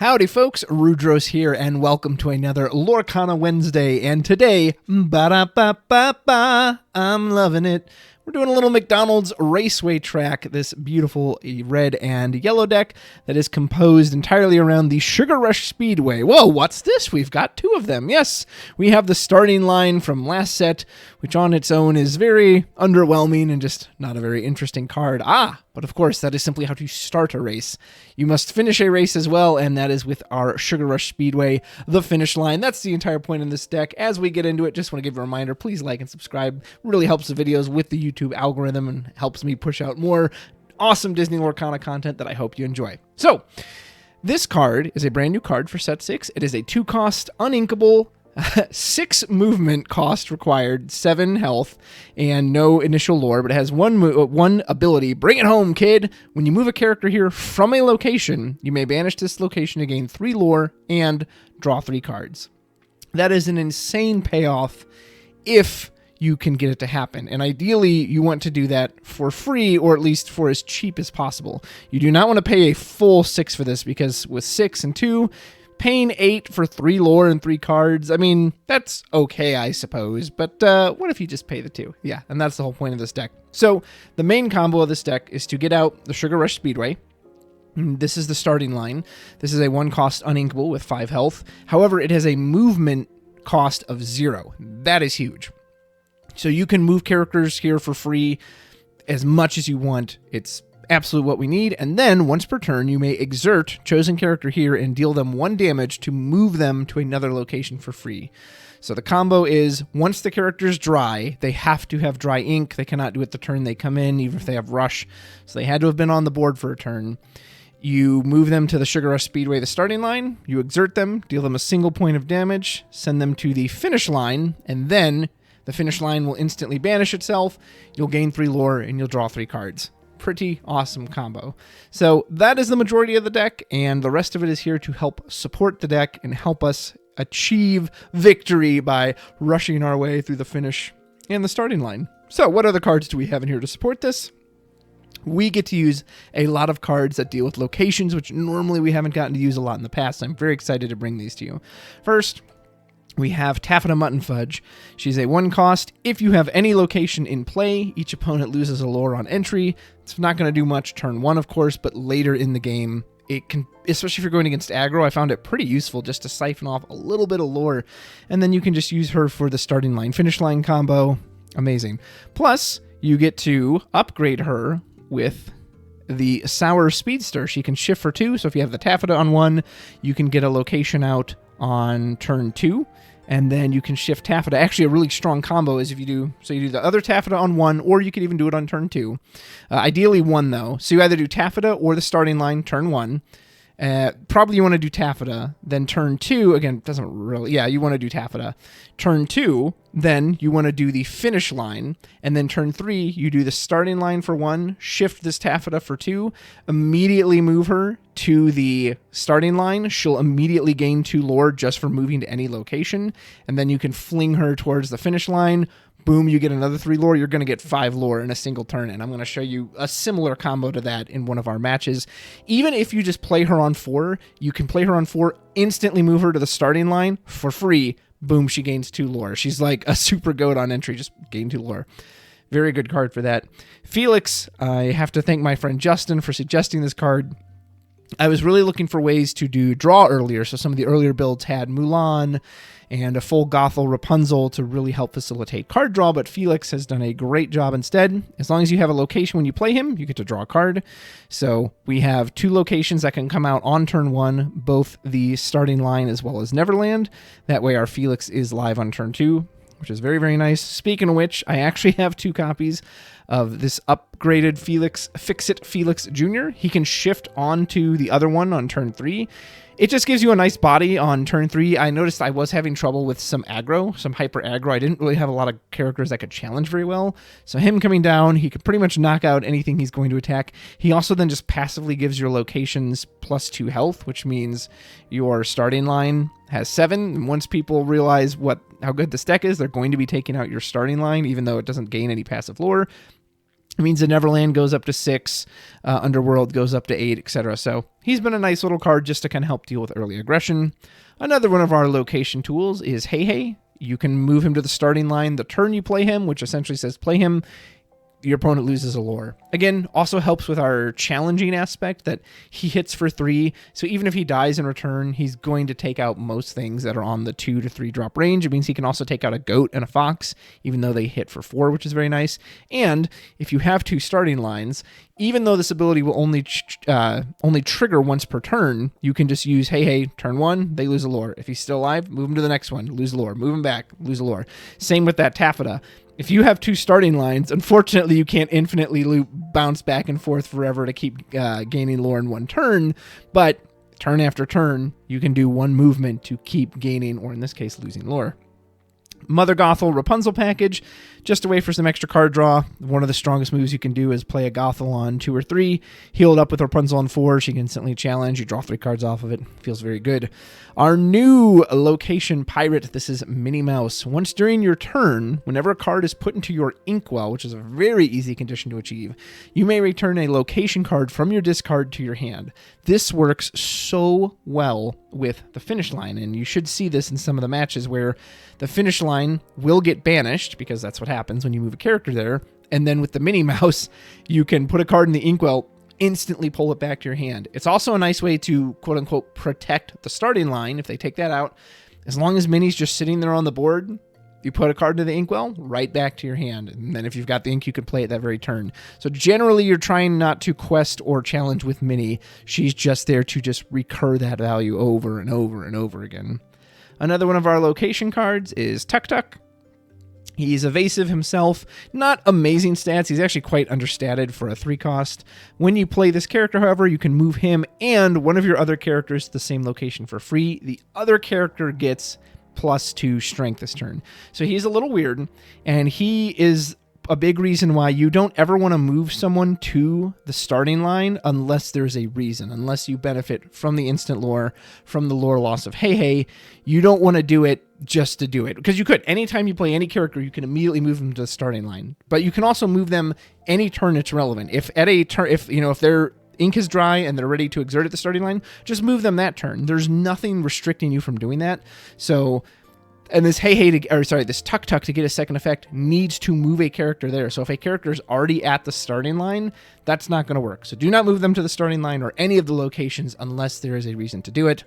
Howdy folks, Rudros here, and welcome to another Lorcana Wednesday, and today, ba-da-ba-ba-ba, I'm loving it. We're doing a little McDonald's Raceway track, this beautiful red and yellow deck that is composed entirely around the Sugar Rush Speedway. Whoa, what's this? We've got two of them. Yes, we have the starting line from last set, which on its own is very underwhelming and just not a very interesting card. But of course, that is simply how to start a race. You must finish a race as well, and that is with our Sugar Rush Speedway, the finish line. That's the entire point in this deck. As we get into it, just want to give you a reminder, please like and subscribe. It really helps the videos with the YouTube algorithm and helps me push out more awesome Disney Lorcana content that I hope you enjoy. So, this card is a brand new card for set 6. It is a 2-cost, uninkable, 6 movement cost required, 7 health, and no initial lore, but it has one ability. Bring it home, kid! When you move a character here from a location, you may banish this location to gain 3 lore and draw 3 cards. That is an insane payoff if you can get it to happen, and ideally you want to do that for free, or at least for as cheap as possible. You do not want to pay a full 6 for this, because with 6 and 2, paying 8 for 3 lore and 3 cards, I mean, that's okay, I suppose, but what if you just pay the 2? Yeah, and that's the whole point of this deck. So, the main combo of this deck is to get out the Sugar Rush Speedway. This is the starting line. This is a 1-cost uninkable with 5 health. However, it has a movement cost of 0. That is huge. So you can move characters here for free as much as you want. It's absolutely what we need. And then once per turn, you may exert chosen character here and deal them 1 damage to move them to another location for free. So the combo is, once the characters dry, they have to have dry ink. They cannot do it the turn they come in, even if they have rush. So they had to have been on the board for a turn. You move them to the Sugar Rush Speedway, the starting line. You exert them, deal them a single point of damage, send them to the finish line, and then the finish line will instantly banish itself. You'll gain 3 lore, and you'll draw 3 cards. Pretty awesome combo. So that is the majority of the deck, and the rest of it is here to help support the deck and help us achieve victory by rushing our way through the finish and the starting line. So what other cards do we have in here to support this? We get to use a lot of cards that deal with locations, which normally we haven't gotten to use a lot in the past. I'm very excited to bring these to you. First, we have Taffeta Mutton Fudge. She's a 1-cost. If you have any location in play, each opponent loses a lore on entry. It's not going to do much turn 1, of course, but later in the game, it can, especially if you're going against aggro, I found it pretty useful just to siphon off a little bit of lore, and then you can just use her for the starting line, finish line combo. Amazing. Plus, you get to upgrade her with the Sour Speedster. She can shift for 2, so if you have the Taffeta on 1, you can get a location out on turn 2, and then you can shift Taffeta. Actually, a really strong combo is if you do, so you do the other Taffeta on 1, or you could even do it on turn 2. Ideally 1, though. So you either do Taffeta or the starting line turn 1. Probably you want to do Taffeta, then turn 2, again, doesn't really, yeah, you want to do Taffeta. Turn 2, then you want to do the finish line, and then turn 3, you do the starting line for 1, shift this Taffeta for 2, immediately move her to the starting line. She'll immediately gain 2 lore just for moving to any location, and then you can fling her towards the finish line. Boom, you get another 3 lore. You're going to get 5 lore in a single turn, and I'm going to show you a similar combo to that in one of our matches. Even if you just play her on 4, you can play her on 4, instantly move her to the starting line for free. Boom, she gains 2 lore. She's like a super goat on entry, just gain 2 lore. Very good card for that. Felix, I have to thank my friend Justin for suggesting this card. I was really looking for ways to do draw earlier, so some of the earlier builds had Mulan and a full Gothel Rapunzel to really help facilitate card draw, but Felix has done a great job instead. As long as you have a location when you play him, you get to draw a card. So we have 2 locations that can come out on turn 1, both the starting line as well as Neverland. That way our Felix is live on turn 2, which is very, very nice. Speaking of which, I actually have 2 copies of this upgraded Felix, Fix-It Felix Jr. He can shift onto the other one on turn 3. It just gives you a nice body on turn 3. I noticed I was having trouble with some aggro, some hyper aggro. I didn't really have a lot of characters that could challenge very well. So him coming down, he could pretty much knock out anything he's going to attack. He also then just passively gives your locations +2 health, which means your starting line has 7. And once people realize how good this deck is, they're going to be taking out your starting line, even though it doesn't gain any passive lore. It means the Neverland goes up to 6, Underworld goes up to 8, etc. So he's been a nice little card just to kind of help deal with early aggression. Another one of our location tools is Hey Hey. You can move him to the starting line the turn you play him, which essentially says play him. Your opponent loses a lore. Again, also helps with our challenging aspect that he hits for 3. So even if he dies in return, he's going to take out most things that are on the 2 to 3 drop range. It means he can also take out a goat and a fox, even though they hit for 4, which is very nice. And if you have 2 starting lines, even though this ability will only trigger once per turn, you can just use Hey Hey, turn 1, they lose a lore. If he's still alive, move him to the next one, lose a lore. Move him back, lose a lore. Same with that Taffeta. If you have 2 starting lines, unfortunately, you can't infinitely bounce back and forth forever to keep gaining lore in one turn, but turn after turn, you can do 1 movement to keep gaining, or in this case, losing lore. Mother Gothel Rapunzel package, just a way for some extra card draw. One of the strongest moves you can do is play a Gothel on 2 or 3, heal it up with Rapunzel on 4, she can instantly challenge, you draw 3 cards off of it, feels very good. Our new location pirate, this is Minnie Mouse. Once during your turn, whenever a card is put into your inkwell, which is a very easy condition to achieve, you may return a location card from your discard to your hand. This works so well with the finish line, and you should see this in some of the matches where the finish line will get banished, because that's what happens when you move a character there, and then with the Minnie Mouse, you can put a card in the inkwell, instantly pull it back to your hand. It's also a nice way to, quote-unquote, protect the starting line if they take that out. As long as Minnie's just sitting there on the board, you put a card to the inkwell, right back to your hand. And then if you've got the ink, you can play it that very turn. So generally, you're trying not to quest or challenge with Minnie. She's just there to just recur that value over and over and over again. Another one of our location cards is Tuk Tuk. He's evasive himself, not amazing stats. He's actually quite understated for a 3 cost. When you play this character, however, you can move him and one of your other characters to the same location for free. The other character gets +2 strength this turn. So he's a little weird, and he is a big reason why you don't ever want to move someone to the starting line unless there's a reason, unless you benefit from the instant lore, from the lore loss of Hey Hey. You don't want to do it just to do it, because you could. Anytime you play any character, you can immediately move them to the starting line, but you can also move them any turn it's relevant. If at a turn, if their ink is dry and they're ready to exert at the starting line, just move them that turn. There's nothing restricting you from doing that. So, and this this Tuk Tuk to get a second effect needs to move a character there. So if a character is already at the starting line, that's not going to work. So do not move them to the starting line or any of the locations unless there is a reason to do it.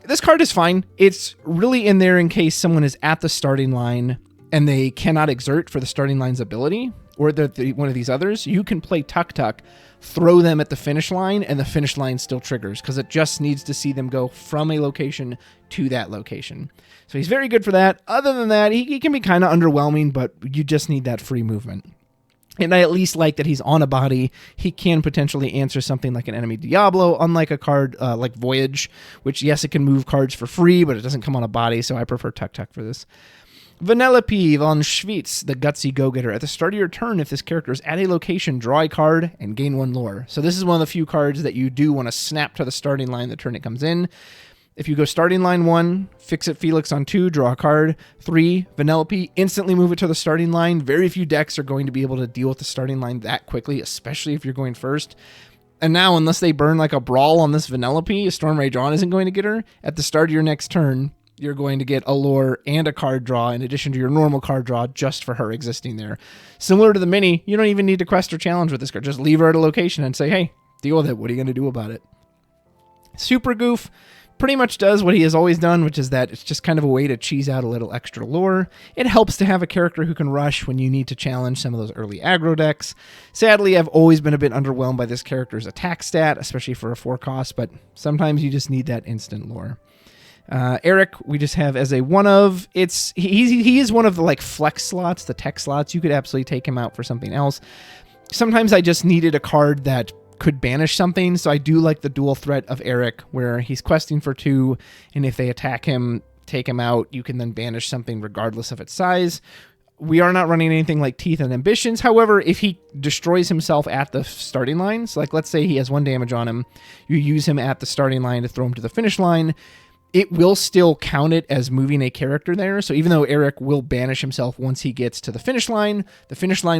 This card is fine. It's really in there in case someone is at the starting line and they cannot exert for the starting line's ability, or one of these others. You can play Tuk Tuk, throw them at the finish line, and the finish line still triggers, because it just needs to see them go from a location to that location. So he's very good for that. Other than that, he can be kind of underwhelming, but you just need that free movement. And I at least like that he's on a body. He can potentially answer something like an enemy Diablo, unlike a card like Voyage, which, yes, it can move cards for free, but it doesn't come on a body, so I prefer Tuk Tuk for this. Vanellope von Schweetz, the gutsy go-getter. At the start of your turn, if this character is at a location, draw a card and gain 1 lore. So this is one of the few cards that you do want to snap to the starting line the turn it comes in. If you go starting line 1, Fix-It Felix on 2, draw a card. 3, Vanellope, instantly move it to the starting line. Very few decks are going to be able to deal with the starting line that quickly, especially if you're going first. And now, unless they burn like a Brawl on this Vanellope, a Storm Rage On isn't going to get her. At the start of your next turn, you're going to get a lore and a card draw in addition to your normal card draw just for her existing there. Similar to the Mini, you don't even need to quest or challenge with this card. Just leave her at a location and say, hey, deal with it. What are you going to do about it? Super Goof pretty much does what he has always done, which is that it's just kind of a way to cheese out a little extra lore. It helps to have a character who can rush when you need to challenge some of those early aggro decks. Sadly, I've always been a bit underwhelmed by this character's attack stat, especially for a 4 cost, but sometimes you just need that instant lore. Eric, we just have as a one of. He is one of the flex slots, the tech slots. You could absolutely take him out for something else. Sometimes I just needed a card that could banish something, so I do like the dual threat of Eric, where he's questing for 2, and if they attack him, take him out, you can then banish something regardless of its size. We are not running anything like Teeth and Ambitions. However, if he destroys himself at the starting lines, let's say he has 1 damage on him, you use him at the starting line to throw him to the finish line. it will still count it as moving a character there. So even though Eric will banish himself once he gets to the finish line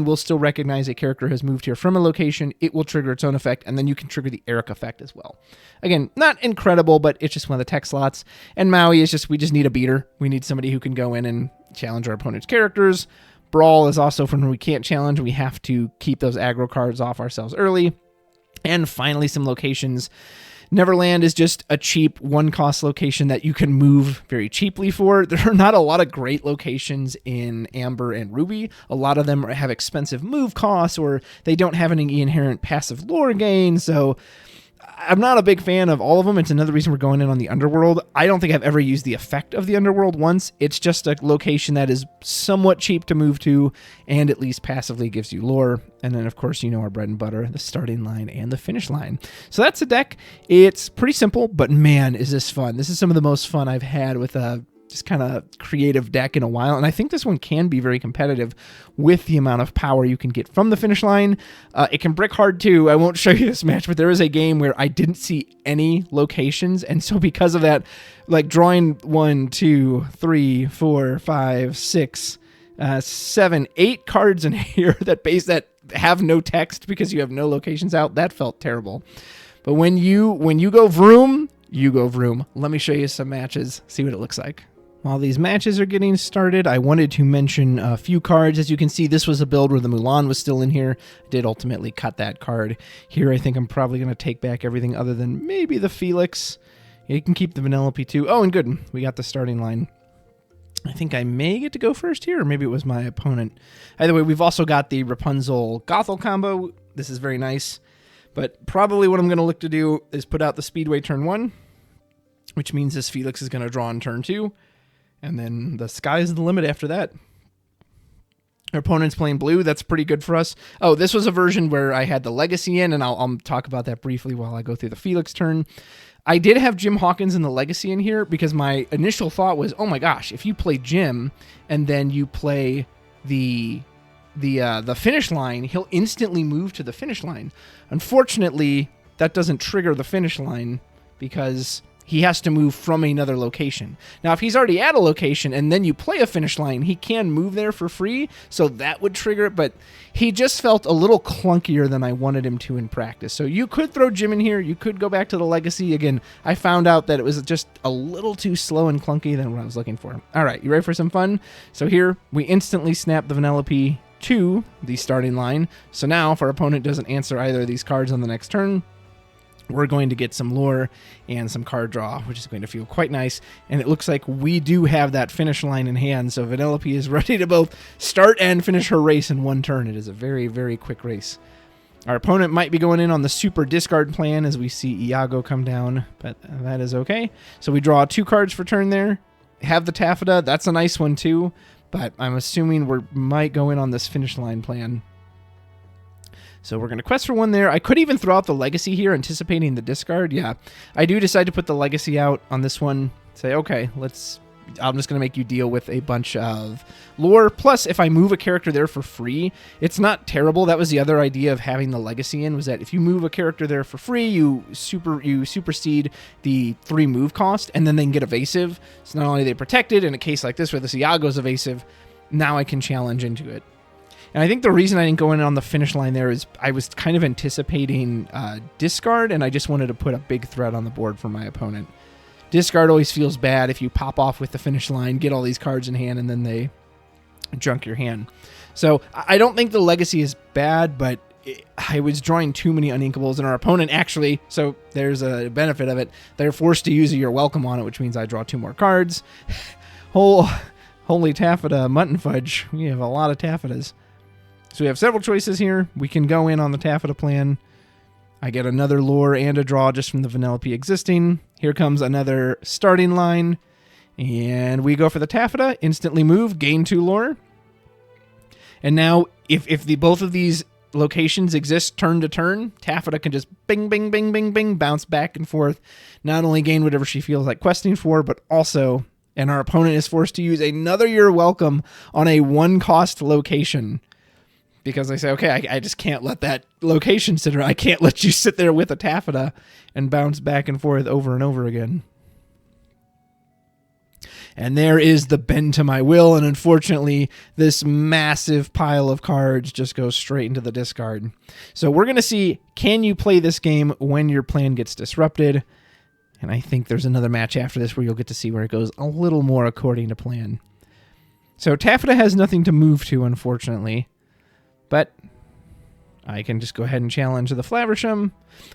will still recognize a character has moved here from a location. It will trigger its own effect, and then you can trigger the Eric effect as well. Again, not incredible, but it's just one of the tech slots. And Maui is just, we just need a beater. We need somebody who can go in and challenge our opponent's characters. Brawl is also from when we can't challenge. We have to keep those aggro cards off ourselves early. And finally, some locations. Neverland is just a cheap one-cost location that you can move very cheaply for. There are not a lot of great locations in Amber and Ruby. A lot of them have expensive move costs, or they don't have any inherent passive lore gain, so I'm not a big fan of all of them. It's another reason we're going in on the Underworld. I don't think I've ever used the effect of the Underworld once. It's just a location that is somewhat cheap to move to and at least passively gives you lore. And then, of course, you know our bread and butter, the starting line and the finish line. So that's a deck. It's pretty simple, but man, is this fun. This is some of the most fun I've had with a just kind of creative deck in a while. And I think this one can be very competitive with the amount of power you can get from the finish line. It can brick hard too. I won't show you this match, but there is a game where I didn't see any locations. And so because of that, like drawing 1, 2, 3, 4, 5, 6, 7, 8 cards in here that have no text because you have no locations out, that felt terrible. But when you go vroom, you go vroom. Let me show you some matches, see what it looks like. While these matches are getting started, I wanted to mention a few cards. As you can see, this was a build where the Mulan was still in here. I did ultimately cut that card. Here, I think I'm probably going to take back everything other than maybe the Felix. Yeah, you can keep the Vanellope too. Oh, and good. We got the starting line. I think I may get to go first here, or maybe it was my opponent. Either way, we've also got the Rapunzel Gothel combo. This is very nice. But probably what I'm going to look to do is put out the Speedway turn 1, which means this Felix is going to draw on turn 2. And then the sky's the limit after that. Our opponent's playing blue. That's pretty good for us. Oh, this was a version where I had the Legacy in, and I'll talk about that briefly while I go through the Felix turn. I did have Jim Hawkins and the Legacy in here because my initial thought was, oh my gosh, if you play Jim and then you play the finish line, he'll instantly move to the finish line. Unfortunately, that doesn't trigger the finish line because he has to move from another location. Now, if he's already at a location and then you play a finish line, he can move there for free, so that would trigger it, but he just felt a little clunkier than I wanted him to in practice. So you could throw Jim in here, you could go back to the Legacy. Again, I found out that it was just a little too slow and clunky than what I was looking for. All right, you ready for some fun? So here, we instantly snap the Vanellope to the starting line. So now, if our opponent doesn't answer either of these cards on the next turn, we're going to get some lore and some card draw, which is going to feel quite nice. And it looks like we do have that finish line in hand. So Vanellope is ready to both start and finish her race in one turn. It is a very, very quick race. Our opponent might be going in on the super discard plan as we see Iago come down, but that is okay. So we draw 2 cards for turn there. Have the Taffeta. That's a nice one too, but I'm assuming we might go in on this finish line plan. So we're going to quest for 1 there. I could even throw out the Legacy here, anticipating the discard. Yeah, I do decide to put the Legacy out on this one. Say, okay, I'm just going to make you deal with a bunch of lore. Plus, if I move a character there for free, it's not terrible. That was the other idea of having the Legacy in, was that if you move a character there for free, you supersede the 3 move cost, and then they can get evasive. So not only are they protected, in a case like this where this Iago's evasive, now I can challenge into it. And I think the reason I didn't go in on the finish line there is I was kind of anticipating discard, and I just wanted to put a big threat on the board for my opponent. Discard always feels bad if you pop off with the finish line, get all these cards in hand, and then they junk your hand. So I don't think the Legacy is bad, but I was drawing too many uninkables, and our opponent actually, so there's a benefit of it, they're forced to use a You're Welcome on it, which means I draw 2 more cards. Holy taffeta, mutton fudge. We have a lot of taffetas. So we have several choices here. We can go in on the taffeta plan. I get another lore and a draw just from the Vanellope existing. Here comes another starting line. And we go for the taffeta, instantly move, gain 2 lore. And now, if both of these locations exist turn to turn, taffeta can just bing, bing, bing, bing, bing, bounce back and forth. Not only gain whatever she feels like questing for, but also, and our opponent is forced to use another You're Welcome on a 1-cost location. Because I say, okay, I just can't let that location sit there. I can't let you sit there with a taffeta and bounce back and forth over and over again. And there is the bend to my will, and unfortunately, this massive pile of cards just goes straight into the discard. So we're going to see, can you play this game when your plan gets disrupted? And I think there's another match after this where you'll get to see where it goes a little more according to plan. So Taffeta has nothing to move to, unfortunately. But I can just go ahead and challenge the Flaversham.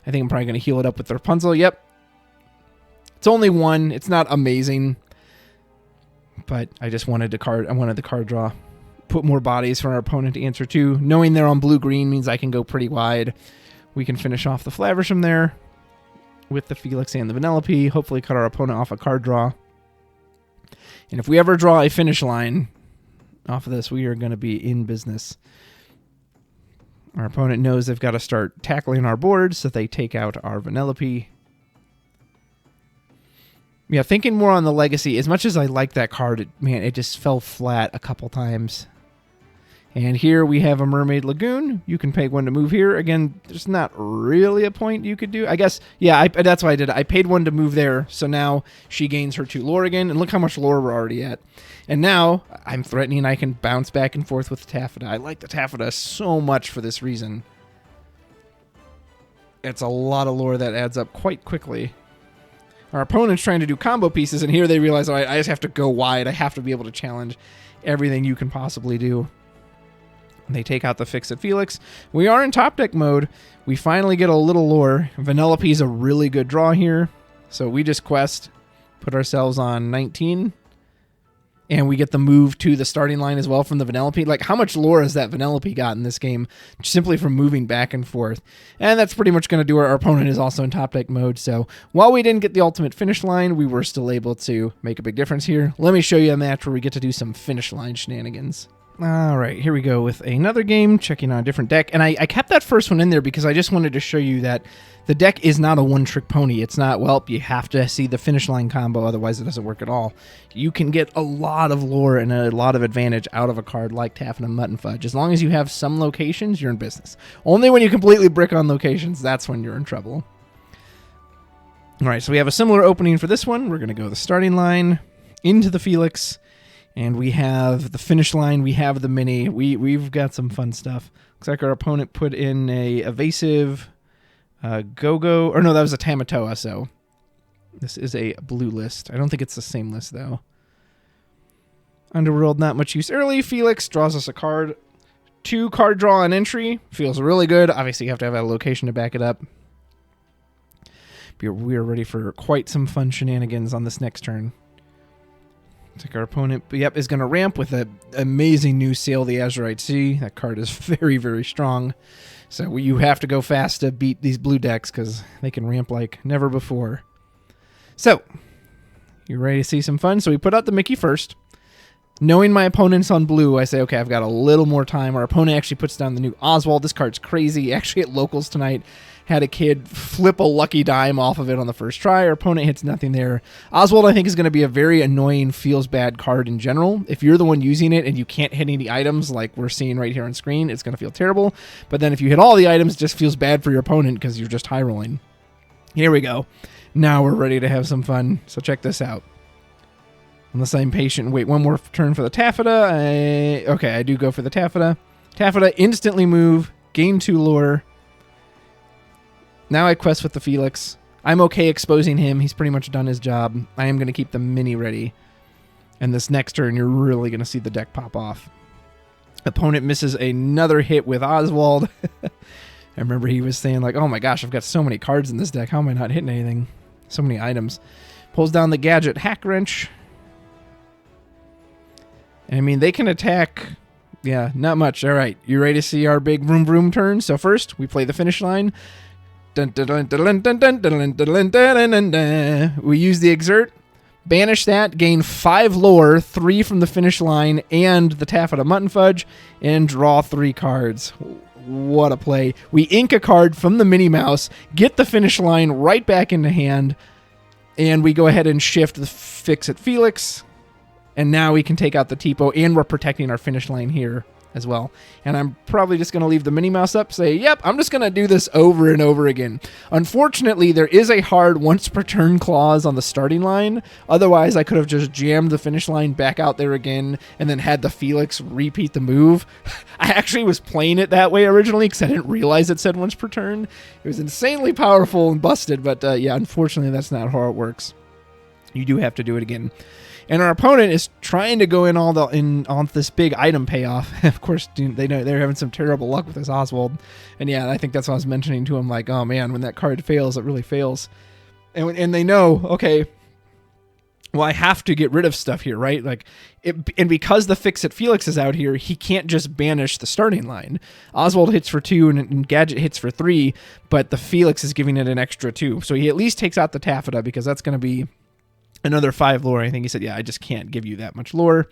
I think I'm probably going to heal it up with the Rapunzel. Yep. It's only one. It's not amazing. But I just wanted the card draw. Put more bodies for our opponent to answer to. Knowing they're on blue-green means I can go pretty wide. We can finish off the Flaversham there with the Felix and the Vanellope. Hopefully cut our opponent off a card draw. And if we ever draw a finish line off of this, we are going to be in business. Our opponent knows they've got to start tackling our board, so they take out our Vanellope. Yeah, thinking more on the Legacy, as much as I like that card, it just fell flat a couple times. And here we have a Mermaid Lagoon. You can pay 1 to move here. Again, there's not really a point you could do. I guess, yeah, that's what I did. I paid 1 to move there, so now she gains her 2 lore again. And look how much lore we're already at. And now I'm threatening I can bounce back and forth with the Taffeta. I like the Taffeta so much for this reason. It's a lot of lore that adds up quite quickly. Our opponent's trying to do combo pieces, and here they realize, all right, I just have to go wide. I have to be able to challenge everything you can possibly do. They take out the Fix-It Felix. We are in top deck mode. We finally get a little lore. Vanellope is a really good draw here. So we just quest, put ourselves on 19. And we get the move to the starting line as well from the Vanellope. Like, how much lore has that Vanellope got in this game simply from moving back and forth? And that's pretty much going to do our opponent is also in top deck mode. So while we didn't get the ultimate finish line, we were still able to make a big difference here. Let me show you a match where we get to do some finish line shenanigans. All right, here we go with another game, checking on a different deck. And I kept that first one in there because I just wanted to show you that the deck is not a one-trick pony. It's not, well, you have to see the finish line combo, otherwise it doesn't work at all. You can get a lot of lore and a lot of advantage out of a card like Taffeta Mutton Fudge. As long as you have some locations, you're in business. Only when you completely brick on locations, that's when you're in trouble. All right, so we have a similar opening for this one. We're going to go the starting line into the Felix. And we have the finish line. We have the mini. We've got some fun stuff. Looks like our opponent put in a evasive Go-Go. Or no, that was a Tamatoa, so this is a blue list. I don't think it's the same list, though. Underworld, not much use early. Felix draws us a card. 2 card draw and entry. Feels really good. Obviously, you have to have a location to back it up. We are ready for quite some fun shenanigans on this next turn. Looks like our opponent, is going to ramp with an amazing new Sail the Azurite Sea. That card is very, very strong. So you have to go fast to beat these blue decks because they can ramp like never before. So, you ready to see some fun? So we put out the Mickey first. Knowing my opponent's on blue, I say, okay, I've got a little more time. Our opponent actually puts down the new Oswald. This card's crazy. Actually, at Locals tonight, had a kid flip a lucky dime off of it on the first try. Our opponent hits nothing there. Oswald, I think, is going to be a very annoying, feels bad card in general. If you're the one using it and you can't hit any items like we're seeing right here on screen, it's going to feel terrible. But then if you hit all the items, it just feels bad for your opponent because you're just high rolling. Here we go. Now we're ready to have some fun. So check this out. Unless I'm patient and wait one more turn for the Taffeta. Okay, I do go for the Taffeta. Taffeta instantly move, gain 2 lore. Now I quest with the Felix. I'm okay exposing him. He's pretty much done his job. I am going to keep the mini ready. And this next turn, you're really going to see the deck pop off. Opponent misses another hit with Oswald. I remember he was saying like, oh my gosh, I've got so many cards in this deck. How am I not hitting anything? So many items. Pulls down the Gadget Hack Wrench. I mean, they can attack. Yeah, not much. All right, you ready to see our big vroom vroom turn? So first, we play the finish line. We use the Exert, banish that, gain 5 lore, 3 from the finish line, and the Taffeta Mutton Fudge, and draw 3 cards. What a play. We ink a card from the Minnie Mouse, get the finish line right back into hand, and we go ahead and shift the Fix-It Felix. And now we can take out the Tipo, and we're protecting our finish line here. as well. And I'm probably just going to leave the Minnie Mouse up, say, yep, I'm just going to do this over and over again. Unfortunately, there is a hard once per turn clause on the starting line. Otherwise, I could have just jammed the finish line back out there again and then had the Felix repeat the move. I actually was playing it that way originally because I didn't realize it said once per turn. It was insanely powerful and busted, but yeah, unfortunately, that's not how it works. You do have to do it again. And our opponent is trying to go in on this big item payoff. Of course, they know they're having some terrible luck with this Oswald. And yeah, I think that's what I was mentioning to him. Like, oh man, when that card fails, it really fails. And they know, okay, well, I have to get rid of stuff here, right? Like, and because the Fix-It Felix is out here, he can't just banish the starting line. Oswald hits for 2 and Gadget hits for 3, but the Felix is giving it an extra 2. So he at least takes out the Taffeta because that's going to be another 5 lore. I think he said, yeah, I just can't give you that much lore.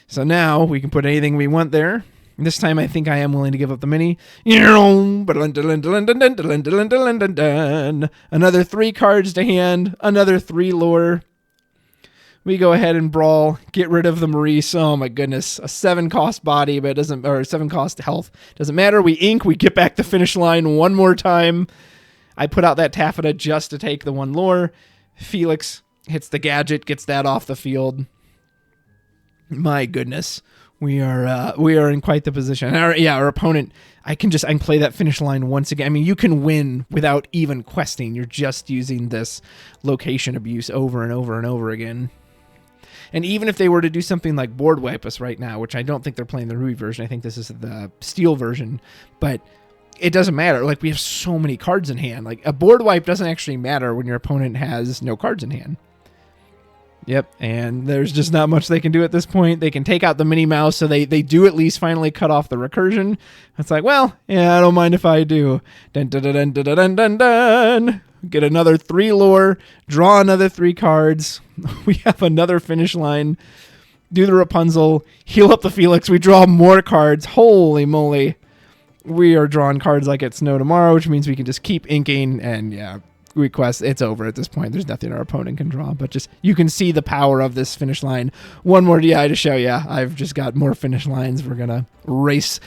So now we can put anything we want there. This time I think I am willing to give up the mini. Another 3 cards to hand. Another 3 lore. We go ahead and brawl. Get rid of the Maurice. Oh my goodness. A 7 cost body, but it doesn't, or 7 cost health. Doesn't matter. We ink. We get back the finish line one more time. I put out that Taffeta just to take the 1 lore. Felix hits the Gadget, gets that off the field. My goodness, we are in quite the position. Our opponent, I can play that finish line once again. I mean, you can win without even questing. You're just using this location abuse over and over and over again. And even if they were to do something like board wipe us right now, which I don't think they're playing the Ruby version, I think this is the Steel version, but it doesn't matter. Like, we have so many cards in hand. Like, a board wipe doesn't actually matter when your opponent has no cards in hand. Yep, and there's just not much they can do at this point. They can take out the Minnie Mouse, so they do at least finally cut off the recursion. It's like, well, yeah, I don't mind if I do. Dun, dun, dun, dun, dun, dun, dun, dun. Get another 3 lore, draw another 3 cards. We have another finish line. Do the Rapunzel, heal up the Felix. We draw more cards. Holy moly. We are drawing cards like it's no tomorrow, which means we can just keep inking, and yeah, request, it's over at this point. There's nothing our opponent can draw, but just you can see the power of this finish line. One more DI to show you. I've just got more finish lines. We're gonna race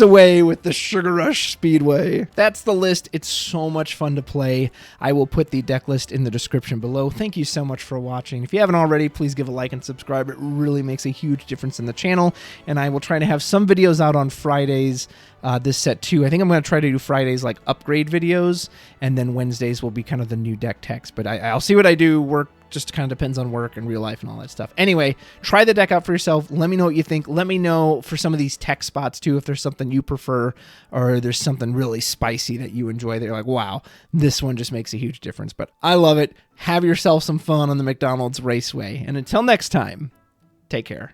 away with the Sugar Rush Speedway. That's the list. It's so much fun to play. I will put the deck list in the description below. Thank you so much for watching. If you haven't already, please give a like and subscribe. It really makes a huge difference in the channel, and I will try to have some videos out on Fridays this set too. I think I'm going to try to do Fridays like upgrade videos, and then Wednesdays will be kind of the new deck text, but I'll see what I do. Work just kind of depends on work and real life and all that stuff. Anyway, try the deck out for yourself. Let me know what you think. Let me know for some of these tech spots too, if there's something you prefer or there's something really spicy that you enjoy that you're like, wow, this one just makes a huge difference. But I love it. Have yourself some fun on the McDonald's Raceway. And until next time, take care.